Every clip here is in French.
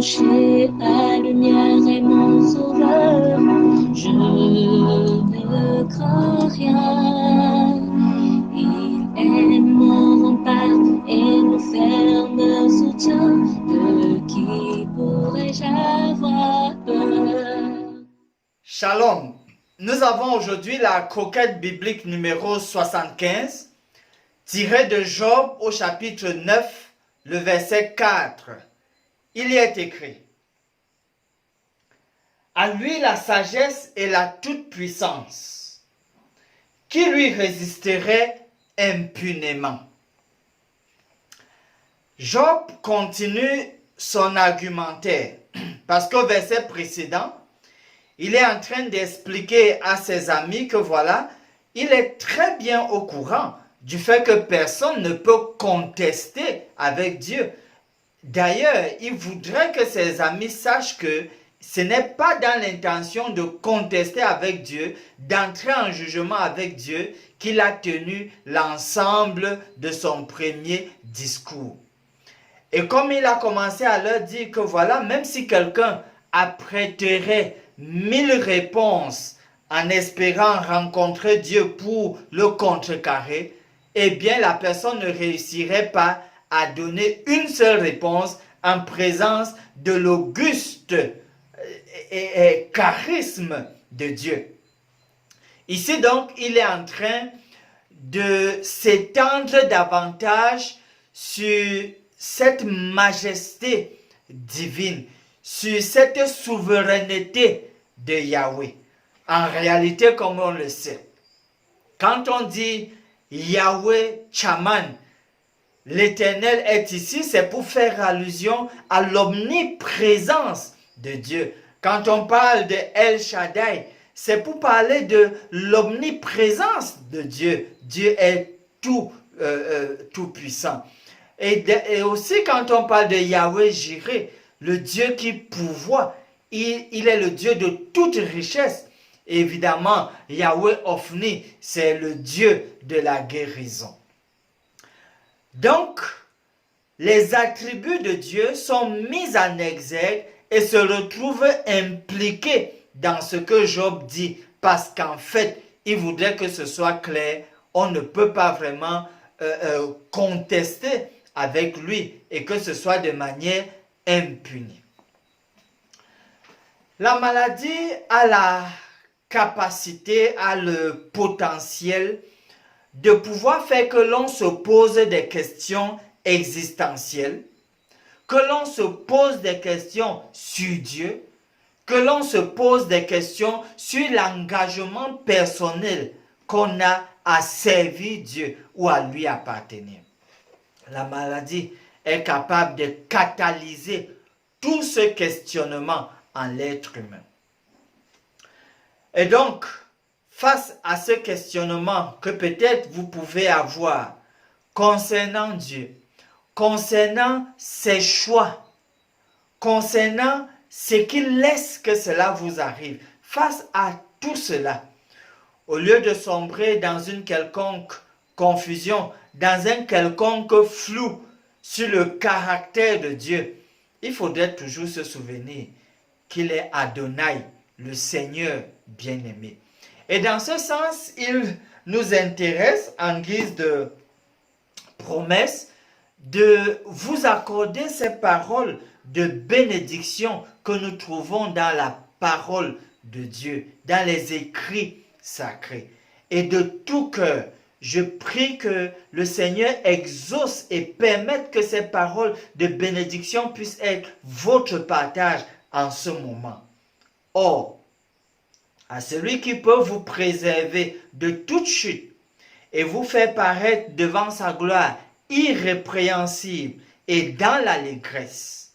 rocher, ta lumière est mon sauveur. Je ne crains rien. Il est mon rempart et mon ferme soutien. De qui pourrais-je avoir peur? Shalom. Nous avons aujourd'hui la croquette biblique numéro 75, tirée de Job au chapitre 9, le verset 4. Il y est écrit: à lui la sagesse et la toute-puissance. Qui lui résisterait impunément? Job continue son argumentaire parce qu'au verset précédent, il est en train d'expliquer à ses amis que voilà, il est très bien au courant du fait que personne ne peut contester avec Dieu. D'ailleurs, il voudrait que ses amis sachent que ce n'est pas dans l'intention de contester avec Dieu, d'entrer en jugement avec Dieu, qu'il a tenu l'ensemble de son premier discours. Et comme il a commencé à leur dire que voilà, même si quelqu'un apprêterait 1000 réponses en espérant rencontrer Dieu pour le contrecarrer, eh bien la personne ne réussirait pas à donner une seule réponse en présence de l'auguste et charisme de Dieu. Ici donc, il est en train de s'étendre davantage sur cette majesté divine, sur cette souveraineté de Yahweh. En réalité, comme on le sait, quand on dit Yahweh Chaman, l'Éternel est ici, c'est pour faire allusion à l'omniprésence de Dieu. Quand on parle de El Shaddai, c'est pour parler de l'omniprésence de Dieu. Dieu est tout puissant. Et aussi quand on parle de Yahweh Jireh, le Dieu qui pourvoit, il est le Dieu de toute richesse. Évidemment, Yahweh Ophni, c'est le Dieu de la guérison. Donc, les attributs de Dieu sont mis en exergue et se retrouvent impliqués dans ce que Job dit, parce qu'en fait, il voudrait que ce soit clair, on ne peut pas vraiment contester avec lui et que ce soit de manière impunie. La maladie a la capacité, a le potentiel de pouvoir faire que l'on se pose des questions existentielles, que l'on se pose des questions sur Dieu, que l'on se pose des questions sur l'engagement personnel qu'on a à servir Dieu ou à lui appartenir. La maladie est capable de catalyser tout ce questionnement en l'être humain. Et donc, face à ce questionnement que peut-être vous pouvez avoir concernant Dieu, concernant ses choix, concernant ce qu'il laisse que cela vous arrive, face à tout cela, au lieu de sombrer dans une quelconque confusion, dans un quelconque flou sur le caractère de Dieu, il faudrait toujours se souvenir qu'il est Adonai, le Seigneur bien-aimé. Et dans ce sens, il nous intéresse, en guise de promesse, de vous accorder ces paroles de bénédiction que nous trouvons dans la parole de Dieu, dans les écrits sacrés. Et de tout cœur, je prie que le Seigneur exauce et permette que ces paroles de bénédiction puissent être votre partage en ce moment. Or, à celui qui peut vous préserver de toute chute et vous faire paraître devant sa gloire irrépréhensible et dans l'allégresse,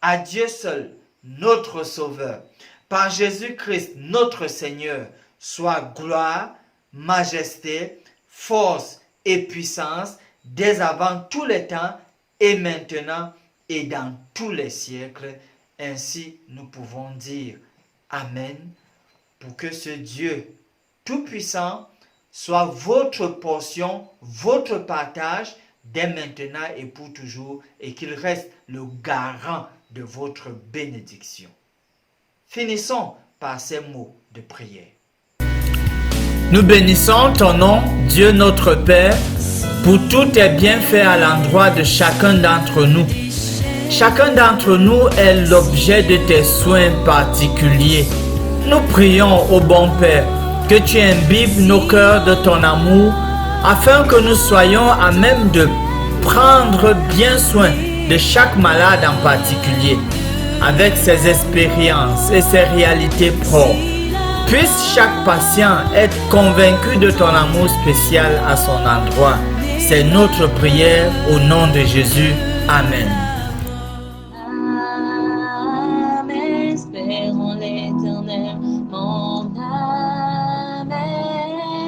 à Dieu seul, notre Sauveur, par Jésus-Christ, notre Seigneur, soit gloire, majesté, force et puissance dès avant tous les temps et maintenant et dans tous les siècles. Ainsi, nous pouvons dire Amen, pour que ce Dieu tout-puissant soit votre portion, votre partage dès maintenant et pour toujours, et qu'il reste le garant de votre bénédiction. Finissons par ces mots de prière. Nous bénissons ton nom, Dieu notre Père, pour tous tes bienfaits à l'endroit de chacun d'entre nous. Chacun d'entre nous est l'objet de tes soins particuliers. Nous prions au bon Père que tu imbibes nos cœurs de ton amour afin que nous soyons à même de prendre bien soin de chaque malade en particulier, avec ses expériences et ses réalités propres. Puisse chaque patient être convaincu de ton amour spécial à son endroit. C'est notre prière au nom de Jésus. Amen. Âme, espère en l'Éternel, mon âme,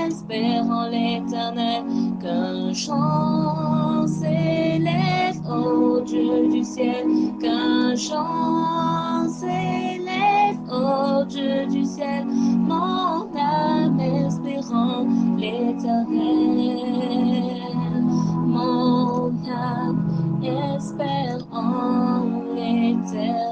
espère en l'Éternel, qu'un chant s'élève au Dieu du ciel, qu'un chant s'élève au Dieu du ciel, mon âme espérant l'Éternel, mon âme espère en l'Éternel.